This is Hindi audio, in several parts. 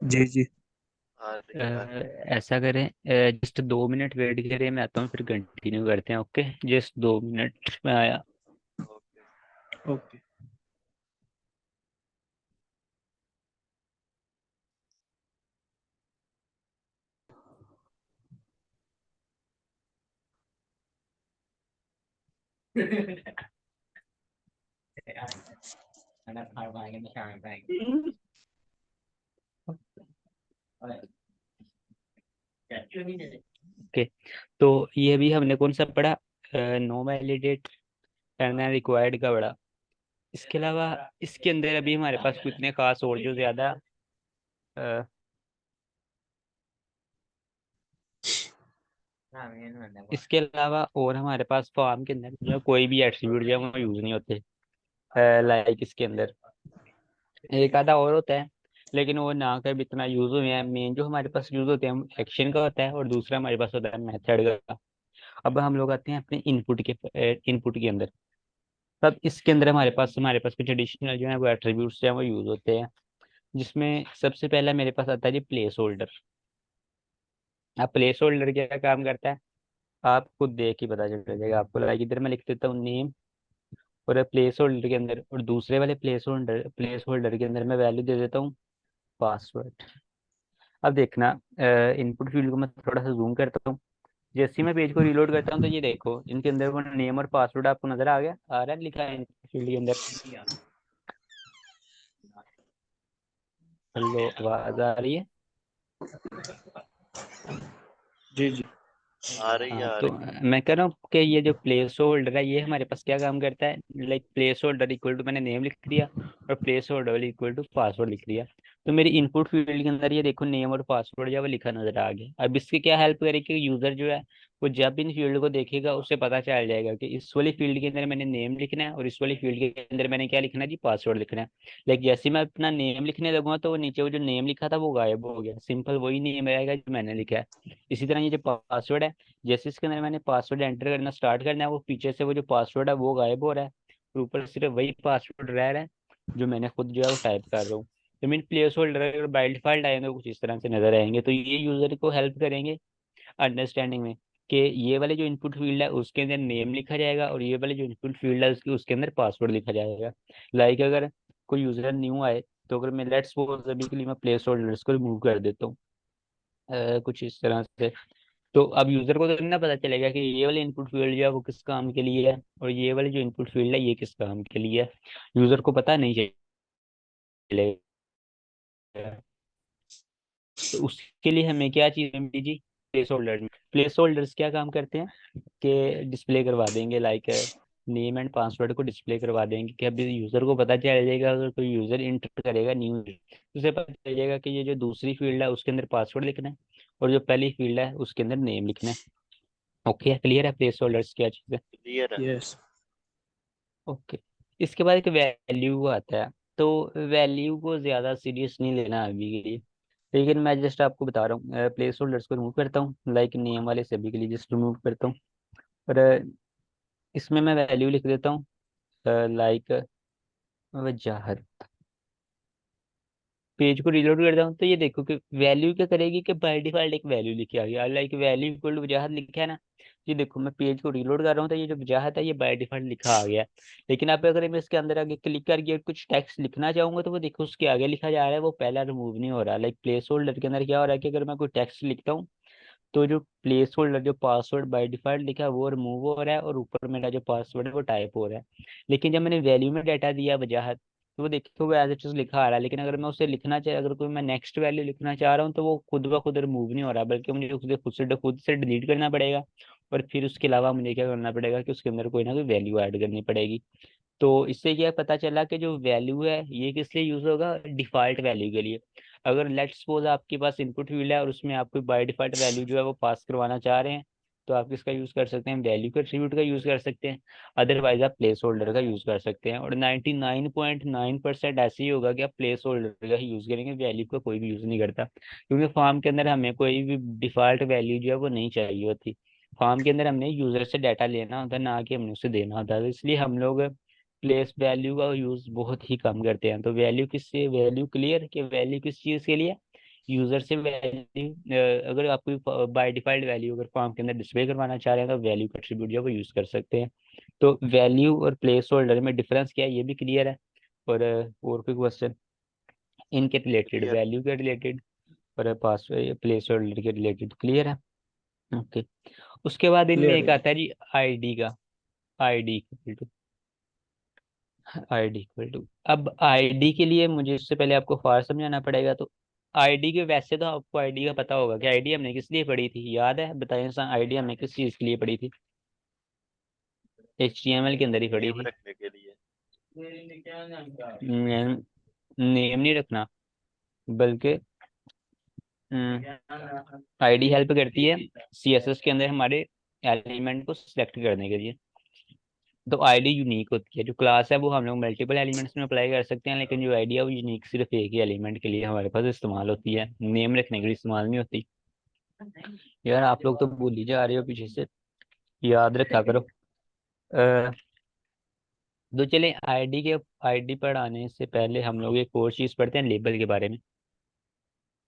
जी जी। आ रही आ रही। ऐसा करें, जस्ट 2 मिनट वेट करें, मैं आता हूँ फिर कंटिन्यू करते हैं। ओके, जस्ट 2 मिनट में आया। ओके। ओके। ओके, तो ये भी हमने कौन सा पढ़ा? नो वैलिडेट करना रिक्वायर्ड का पढ़ा। इसके अलावा इसके अंदर अभी हमारे पास कितने खास और जो ज्यादा अ, इसके अलावा और हमारे पास फॉर्म के अंदर जो कोई भी एट्रीब्यूट जो है वो यूज नहीं होते। लाइक इसके अंदर एक आधा और होता है, लेकिन वो ना कभी इतना यूज हुए हैं। मेन जो हमारे पास यूज होते हैं एक्शन का होता है, और दूसरा हमारे पास होता है मेथड का। अब हम लोग आते हैं अपने इनपुट के अंदर। तब इसके अंदर हमारे पास कुछ एडिशनल जो है वो एट्रीब्यूट्स जो है वो यूज होते हैं, जिसमें सबसे पहला मेरे पास आता है जी प्लेस होल्डर। अब प्लेस होल्डर क्या काम करता है, आप खुद देख ही पता चल जाएगा आपको। लाइक इधर मैं लिख देता हूँ नेम, और प्लेस होल्डर के अंदर, और दूसरे वाले प्लेस होल्डर के अंदर मैं वैल्यू दे देता हूँ पासवर्ड। अब देखना, इनपुट फील्ड को मैं थोड़ा सा जूम करता हूँ। जैसे ही मैं पेज को रीलोड करता हूँ तो ये देखो इनके अंदर वो नेम और पासवर्ड आपको नजर आ गया, आ रहा है लिखा है इनपुट फील्ड के अंदर। हेलो, आवाज आ रही है? जी जी। आ रही हाँ, आ तो रही। मैं कह रहा हूँ कि ये जो प्लेस होल्डर है ये हमारे पास क्या काम करता है। Like placeholder equal to मैंने नेम लिख दिया, और placeholder equal to password लिख दिया। तो मेरी इनपुट फील्ड के अंदर ये देखो नेम और पासवर्ड जो है वो लिखा नजर आ गया। अब इसकी क्या हेल्प करेगी, यूजर जो है वो जब इन फील्ड को देखेगा उसे पता चल जाएगा कि इस वाली फील्ड के अंदर मैंने नेम लिखना है, और इस वाली फील्ड के अंदर मैंने क्या लिखना है जी, पासवर्ड लिखना है। लाइक जैसे ही मैं अपना नेम लिखने लगूंगा तो वो नीचे वो जो नेम लिखा था वो गायब हो गया, सिंपल वही नेम रहेगा जो मैंने लिखा है। इसी तरह ये जो पासवर्ड है, जैसे इसके अंदर मैंने पासवर्ड एंटर करना स्टार्ट करना है, वो पीछे से वो जो पासवर्ड है वो गायब हो रहा है, और ऊपर सिर्फ वही पासवर्ड रह रहा है जो मैंने खुद जो है वो टाइप कर रहा हूँ। तो मीन प्लेस होल्डर अगर बाई डिफॉल्ट आएंगे कुछ इस तरह से नजर आएंगे, तो ये यूजर को हेल्प करेंगे अंडरस्टैंडिंग में कि ये वाले जो इनपुट फील्ड है उसके अंदर नेम लिखा जाएगा, और ये वाले जो इनपुट फील्ड है उसके अंदर पासवर्ड लिखा जाएगा। लाइक अगर कोई यूजर न्यू आए, तो अगर मैं लेट्स सपोज अभी के लिए मैं प्लेस होल्डर्स को रिमूव कर देता हूँ कुछ इस तरह से, तो अब यूजर को तो ना पता चलेगा कि ये वाले इनपुट फील्ड जो है वो किस काम के लिए है, और ये वाले जो इनपुट फील्ड है ये किस काम के लिए है। यूजर को पता नहीं चलेगा। तो उसके लिए हमें क्या चीज मिली जी, प्लेस होल्डर। प्लेस होल्डर्स क्या काम करते हैं कि डिस्प्ले करवा देंगे, लाइक नेम एंड पासवर्ड को डिस्प्ले करवा देंगे, कि अभी यूजर को पता चल जाएगा अगर कोई यूजर इंटर करेगा न्यू, तो उसे पता चल जाएगा कि ये जो दूसरी फील्ड है उसके अंदर पासवर्ड लिखना है, और जो पहली फील्ड है उसके अंदर नेम लिखना है। ओके, क्लियर है प्लेस होल्डर्स क्या चीज़ है? क्लियर है। यस। ओके, इसके बाद एक वैल्यू आता है। तो वैल्यू को ज़्यादा सीरियस नहीं लेना अभी के लिए, लेकिन मैं जस्ट आपको बता रहा हूँ। प्लेस होल्डर्स को रिमूव करता हूँ, लाइक नेम वाले सभी के लिए जस्ट रिमूव करता हूँ, और इसमें मैं वैल्यू लिख देता हूँ लाइक वजाहत। पेज को रीलोड करता हूँ तो ये देखो कि वैल्यू क्या करेगी कि बाय डिफॉल्ट एक वैल्यू लिखी आ गया, लाइक वैल्यू इक्वल टू वजाहत लिखा है ना। ये देखो मैं पेज को रीलोड कर रहा हूँ तो ये जो वजाहत है ये बाय डिफॉल्ट लिखा आ गया। लेकिन आप अगर मैं इसके अंदर आगे क्लिक करके कुछ टेक्स्ट लिखना चाहूंगा तो वो देखो उसके आगे लिखा जा रहा है, वो पहला रिमूव नहीं हो रहा। लाइक प्लेस होल्डर के अंदर क्या हो रहा है कि अगर मैं कोई टेक्स्ट लिखता हूँ तो जो प्लेस होल्डर जो पासवर्ड बाय डिफॉल्ट लिखा है वो रिमूव हो रहा है, और ऊपर मेरा जो पासवर्ड है वो टाइप हो रहा है। लेकिन जब मैंने वैल्यू में डाटा दिया वजाहत, तो वो देखो वो एज इट इज लिखा आ रहा है। लेकिन अगर मैं उसे लिखना चाहे, अगर कोई मैं नेक्स्ट वैल्यू लिखना चाह रहा हूँ तो वो खुद ब खुद रिमूव नहीं हो रहा, बल्कि मुझे उसे खुद से डिलीट करना पड़ेगा। और फिर उसके अलावा मुझे क्या करना पड़ेगा कि उसके अंदर कोई ना कोई वैल्यू ऐड करनी पड़ेगी। तो इससे क्या पता चला कि जो वैल्यू है ये किस लिए यूज होगा, डिफॉल्ट वैल्यू के लिए। अगर लेट्स सपोज आपके पास इनपुट फील्ड है और उसमें आप कोई बाय डिफॉल्ट वैल्यू जो है वो पास करवाना चाह रहे हैं, तो आप किसका यूज कर सकते हैं, वैल्यू के एट्रीब्यूट का यूज कर सकते हैं। अदरवाइज आप प्लेस होल्डर का यूज कर सकते हैं, और 99.9% ऐसे ही होगा कि आप प्लेस होल्डर का ही यूज करेंगे, वैल्यू का कोई भी यूज नहीं करता, क्योंकि फॉर्म के अंदर हमें कोई भी डिफॉल्ट वैल्यू जो है वो नहीं चाहिए होती। फॉर्म के अंदर हमने यूजर से डाटा लेना होता है, ना कि हमने उसे देना होता है। तो इसलिए हम लोग प्लेस वैल्यू का यूज बहुत ही कम करते हैं। तो वैल्यू किस वैल्यू क्लियर कि वैल्यू किस चीज के लिए, यूजर से वैल्यू, अगर आपको बाय डिफॉल्ट वैल्यू अगर फॉर्म के अंदर डिस्प्ले करवाना चाह रहे हैं तो वैल्यू का एट्रीब्यूट जो है वो यूज कर सकते हैं। तो वैल्यू और प्लेस होल्डर में डिफरेंस क्या है ये भी क्लियर है। और कोई क्वेश्चन इनके रिलेटेड, क्लियर। वैल्यू के रिलेटेड और पास प्लेस होल्डर के रिलेटेड क्लियर है। ओके। उसके बाद इनमें क्लियर एक है। आता है जी आईडी का। ID equal to, ID equal to, अब आईडी के लिए मुझे इससे पहले आपको फॉर समझाना पड़ेगा। तो आईडी के, वैसे तो आपको आईडी का पता होगा कि आईडी हमने किस लिए पढ़ी थी, याद है? बताइए सर, आईडी हमने किस चीज के लिए पढ़ी थी? HTML के अंदर ही पढ़ी नेम थी। रखने के लिए। नेम, नेम नहीं रखना, बल्कि आईडी हेल्प करती है CSS के अंदर हमारे एलिमेंट को सिलेक्ट करने के लिए। तो आईडी यूनिक होती है, जो क्लास है वो हम लोग मल्टीपल एलिमेंट्स में अप्लाई कर सकते हैं, लेकिन जो आईडी है वो यूनिक सिर्फ एक ही एलिमेंट के लिए हमारे पास इस्तेमाल होती है, नेम रखने के लिए इस्तेमाल नहीं होती। यार आप लोग तो भूल ही जा रहे हो पीछे से, याद रखा करो। तो चले आईडी पढ़ाने से पहले हम लोग एक और चीज पढ़ते हैं, लेबल के बारे में।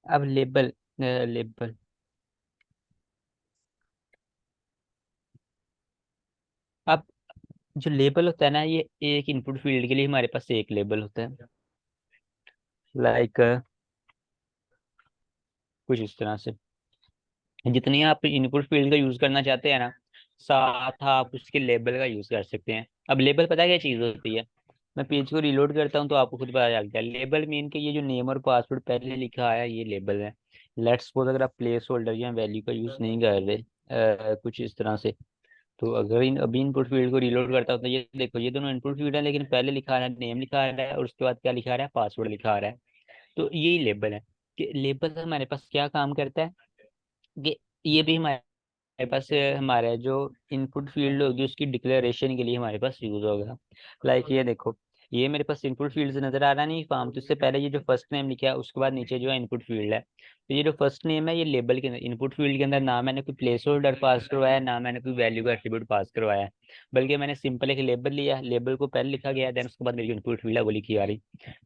अब लेबल, लेबल, अब जो लेबल होता है ना, ये एक इनपुट फील्ड के लिए हमारे पास एक लेबल होता है। लाइक कुछ इस तरह से, जितनी आप इनपुट फील्ड का यूज करना चाहते हैं ना, साथ आप उसके लेबल का यूज कर सकते हैं। अब लेबल पता है क्या चीज होती है? मैं पेज को रीलोड करता हूँ तो आपको खुद पता चल गया। लेबल मीन के ये जो नेम और पासवर्ड पहले लिखा है ये लेबल है। लेट्स सपोज अगर आप प्लेस होल्डर या वैल्यू का यूज नहीं कर रहे, कुछ इस तरह से, तो अगर अभी इनपुट फील्ड को रीलोड करता हूँ तो ये देखो, ये दोनों इनपुट फील्ड है, लेकिन पहले लिखा रहा है नेम, लिखा रहा है और उसके बाद क्या लिखा रहा है, पासवर्ड लिखा रहा है। तो यही लेबल है। कि लेबल हमारे पास क्या काम करता है, कि ये भी हमारे पास हमारा जो इनपुट फील्ड होगी उसकी डिक्लेरेशन के लिए हमारे पास यूज होगा। लाइक ये देखो, ये मेरे पास इनपुट फील्ड नजर आ रहा नहीं फॉर्म, तो इससे पहले ये जो फर्स्ट नेम लिखा है उसके बाद नीचे जो है इनपुट फील्ड है, तो ये जो फर्स्ट नेम है ये लेबल के अंदर, इनपुट फील्ड के अंदर ना मैंने कोई प्लेस होल्डर पास करवाया है, ना मैंने कोई वैल्यू का एट्रीब्यूट पास करवाया है, बल्कि मैंने सिंपल एक लेबल लिया, लेबल को पहले लिखा गया, देन उसके बाद मेरी इनपुट फील्ड है वो लिखी आ रही।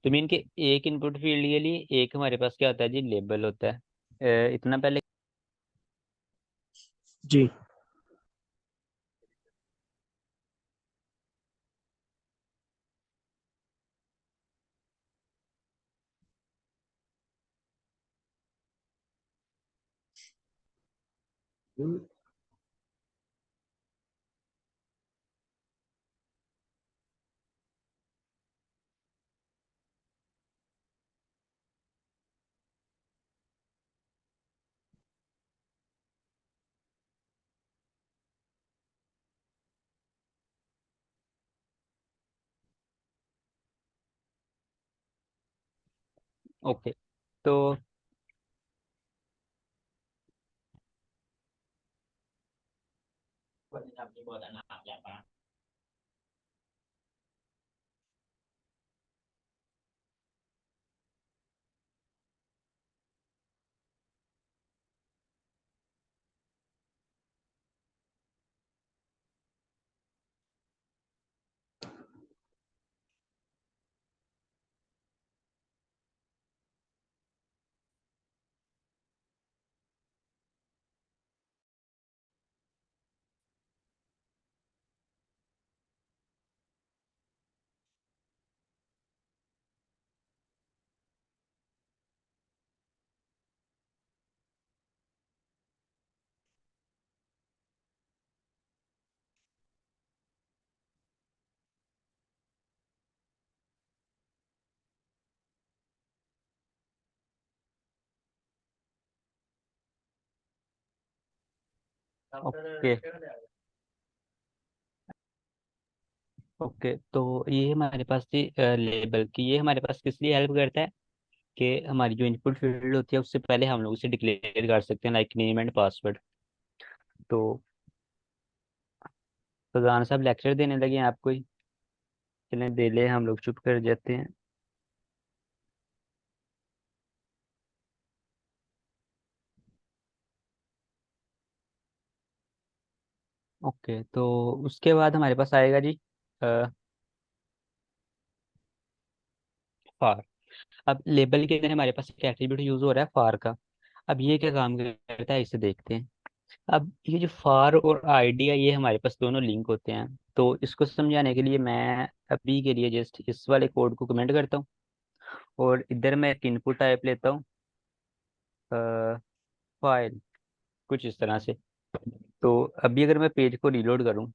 तो मीन के एक इनपुट फील्ड के लिए एक हमारे पास क्या होता है जी, लेबल होता है। इतना पहले। जी। ओके। तो ओके। ओके, तो ये हमारे पास थी लेबल की, ये हमारे पास किस लिए हेल्प करता है, कि हमारी जो इनपुट फील्ड होती है उससे पहले हम लोग उसे डिक्लेयर कर सकते हैं, लाइक नेम एंड पासवर्ड। तो फरजान साहब लेक्चर देने लगे हैं आपको ही, चलें दे ले, हम लोग चुप कर जाते हैं। ओके, तो उसके बाद हमारे पास आएगा जी फॉर। अब लेबल के अंदर हमारे पास एक एट्रीब्यूट यूज हो रहा है फार का। अब ये क्या काम करता है इसे देखते हैं। अब ये जो फार और आइडिया ये हमारे पास दोनों लिंक होते हैं। तो इसको समझाने के लिए मैं अभी के लिए जस्ट इस वाले कोड को कमेंट करता हूँ और इधर मैं एक इनपुट टाइप लेता हूँ, फाइल, कुछ इस तरह से। तो अभी अगर मैं पेज को रीलोड करूँ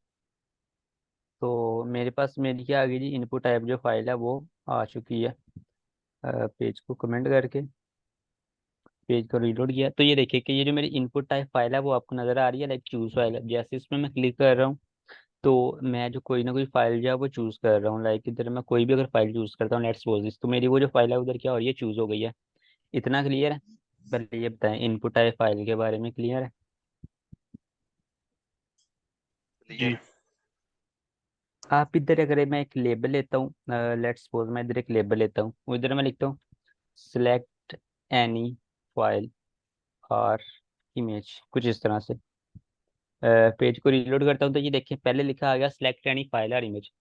तो मेरे पास मेरी क्या आ गई जी, इनपुट टाइप जो फाइल है वो आ चुकी है। पेज को कमेंट करके पेज को रीलोड किया तो ये देखिए कि ये जो मेरी इनपुट टाइप फाइल है वो आपको नजर आ रही है, लाइक चूज फाइल है। जैसे इसमें मैं क्लिक कर रहा हूँ तो मैं जो कोई ना कोई फाइल जो है वो चूज कर रहा हूँ। लाइक इधर मैं कोई भी अगर फाइल चूज करता हूँ, लेट्स सपोज दिस, तो मेरी वो जो फाइल है उधर क्या हो रही है, चूज हो गई है। इतना क्लियर है? पहले ये बताएं इनपुट टाइप फाइल के बारे में क्लियर है? जी। आप इधर अगर मैं एक लेबल लेता हूँ, लेट्स सपोज मैं इधर एक लेबल लेता हूँ, उधर मैं लिखता हूँ सिलेक्ट एनी फाइल और इमेज, कुछ इस तरह से। पेज को रीलोड करता हूँ तो ये देखिए पहले लिखा आ गया सिलेक्ट एनी फाइल और इमेज।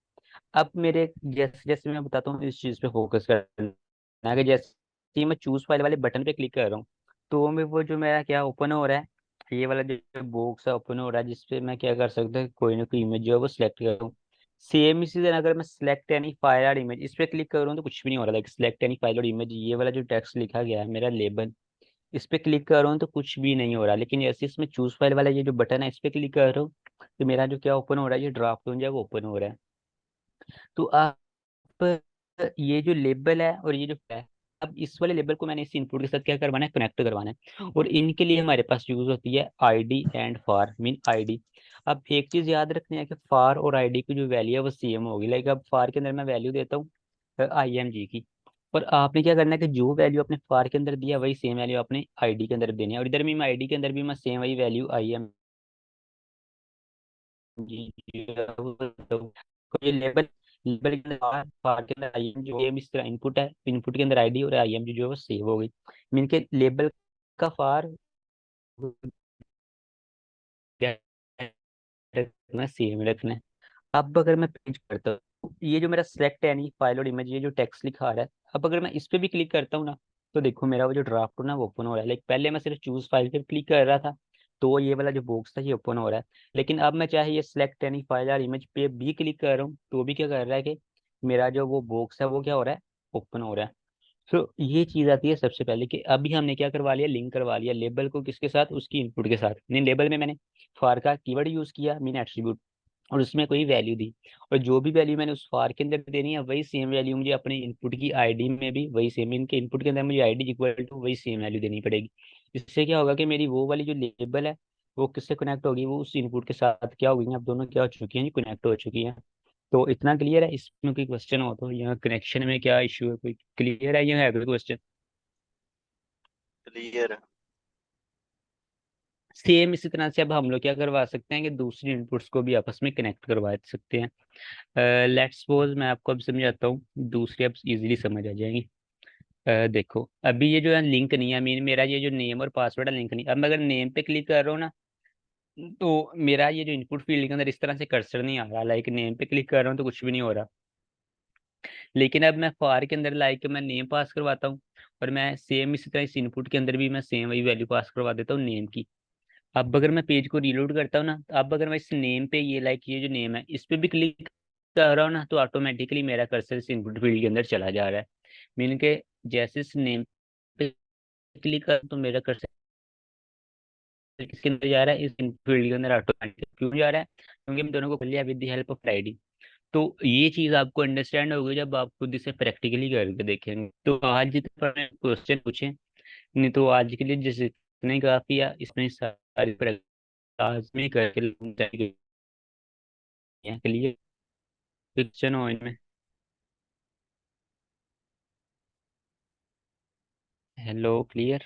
अब मेरे जैसे जैसे मैं बताता हूँ इस चीज़ पे फोकस करना है कि जैसे ही मैं चूज फाइल वाले बटन पे क्लिक कर रहा हूँ तो मैं वो जो मेरा क्या ओपन हो रहा है, ये वाला जो बॉक्स है ओपन हो रहा है जिसपे मैं क्या कर सकता हूँ, कोई ना कोई इमेज जो है वो सिलेक्ट करूँ। सेम इसी तरह अगर मैं सिलेक्ट एनी फाइल और इमेज इस पे क्लिक करूँ तो कुछ भी नहीं हो रहा। लाइक सिलेक्ट एनी फाइल और इमेज ये वाला जो टेक्स्ट लिखा गया है मेरा लेबल, इस पे क्लिक कर रहा हूँ तो कुछ भी नहीं हो रहा। लेकिन जैसे इसमें चूज फाइल वाला ये जो बटन है इस पे क्लिक कर रहा हूँ तो मेरा जो क्या ओपन हो रहा है, ये ड्राफ्ट जो है वो ओपन हो रहा है। तो आप ये जो लेबल है और ये जो है, अब इस वाले लेबल को मैंने इस इनपुट के साथ क्या करवाना है, कनेक्ट करवाना है। और इनके लिए हमारे पास यूज होती है ID and far, mean ID. अब एक चीज याद रखनी है कि फार और आईडी की जो वैल्यू है वो सेम होगी। लाइक अब फार के अंदर मैं वैल्यू देता हूँ IMG की, और आपने क्या करना है कि जो वैल्यू अपने फार के अंदर दिया वही सेम वैल्यू अपने आईडी के अंदर देनी है। और इधर भी मैं आईडी के अंदर भी मैं सेम वही वैल्यू IMG तो ये लेबल, लेबल के अंदर बार के अंदर IMG जो है इस तरह इनपुट है, इनपुट के अंदर आईडी और IMG जो है वो सेव हो गई। मीन के लेबल का फार रखना सेम रखना है। अब अगर मैं पेज करता हूँ ये जो मेरा सिलेक्ट एनी फाइल और इमेज ये जो टेक्स्ट लिखा आ रहा है, अब अगर मैं इस पे भी क्लिक करता हूँ ना तो देखो मेरा वो जो ड्राफ्ट ना वो ओपन हो रहा है। लाइक पहले मैं सिर्फ चूज फाइल पे क्लिक कर रहा था तो ये वाला जो बॉक्स था ये ओपन हो रहा है। लेकिन अब मैं चाहे ये सिलेक्ट एनी फाइल और इमेज पे भी क्लिक कर रहा हूँ तो भी क्या कर रहा है कि मेरा जो वो बॉक्स है वो क्या हो रहा है, ओपन हो रहा है। तो ये चीज आती है सबसे पहले कि अभी हमने क्या करवा लिया, लिंक करवा लिया लेबल को किसके साथ, उसकी इनपुट के साथ। नहीं, लेबल में मैंने फॉर का कीवर्ड यूज किया, मीन एट्रीब्यूट, और उसमें कोई वैल्यू दी। और जो भी वैल्यू मैंने उस फॉर के अंदर देनी है वही सेम वैल्यू मुझे अपने इनपुट की आईडी में भी वही सेम, इनके इनपुट के अंदर मुझे आईडी इक्वल टू वही सेम वैल्यू देनी पड़ेगी। इससे क्या होगा कि मेरी वो वाली जो लेबल है वो किससे कनेक्ट होगी, वो उस इनपुट के साथ क्या होगी, अब दोनों क्या हो चुकी हैं, कनेक्ट हो चुकी हैं। तो इतना क्लियर है? इसमें कोई क्वेश्चन हो तो, यहाँ कनेक्शन में क्या इशू है, कोई क्लियर है, यहाँ है कोई क्वेश्चन? क्लियर है। सेम इसी तरह से अब हम लोग क्या करवा सकते हैं कि दूसरी इनपुट्स को भी आपस में कनेक्ट करवा सकते हैं। लेट्स सपोज मैं आपको अब समझाता हूँ, दूसरी अब इजीली समझ आ जाएंगी। देखो अभी ये जो है लिंक नहीं है, मीन मेरा ये जो नेम और पासवर्ड है लिंक नहीं। अब मैं अगर नेम पे क्लिक कर रहा हूँ ना तो मेरा ये जो इनपुट फील्ड के अंदर इस तरह से कर्सर नहीं आ रहा। लाइक नेम पे क्लिक कर रहा हूँ तो कुछ भी नहीं हो रहा। लेकिन अब मैं फॉर के अंदर लाइक मैं नेम पास करवाता हूँ और मैं सेम इसी तरह इस इनपुट के अंदर भी मैं सेम वही वैल्यू पास करवा देता हूँ नेम की। अब अगर मैं पेज को रीलोड करता हूँ ना तो अब अगर मैं इस नेम पे ये लाइक ये जो नेम है इस पे भी क्लिक कर रहा हूँ ना तो ऑटोमेटिकली मेरा कर्सर इस इनपुट फील्ड के अंदर चला जा रहा है। मीन के जैसे इस नेम पे क्लिक कर तो मेरा कर्सर किसके अंदर जा रहा है, इस इनपुट फील्ड के अंदर ऑटोमेटिक। क्यों जा रहा है? क्योंकि हम दोनों को कर लिया with the help of ID. तो ये चीज आपको अंडरस्टैंड होगी जब आप खुद इसे प्रैक्टिकली करके देखेंगे। तो आज जितने क्वेश्चन पूछे, नहीं तो आज के लिए जैसे इतने काफी है, इसमें सारी लाजमी करके के लिए क्वेश्चन हो इनमें। Hello, clear?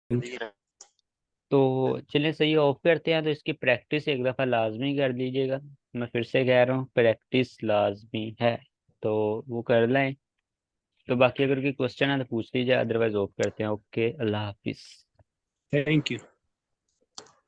क्लियर है। तो चलिए सही ऑफ करते हैं, तो इसकी प्रैक्टिस एक दफ़ा लाजमी कर लीजिएगा। मैं फिर से कह रहा हूँ प्रैक्टिस लाजमी है, तो वो कर लें। तो बाकी अगर कोई क्वेश्चन है तो पूछ लीजिए, अदरवाइज ऑफ करते हैं। ओके, अल्लाह हाफिज़। Thank you.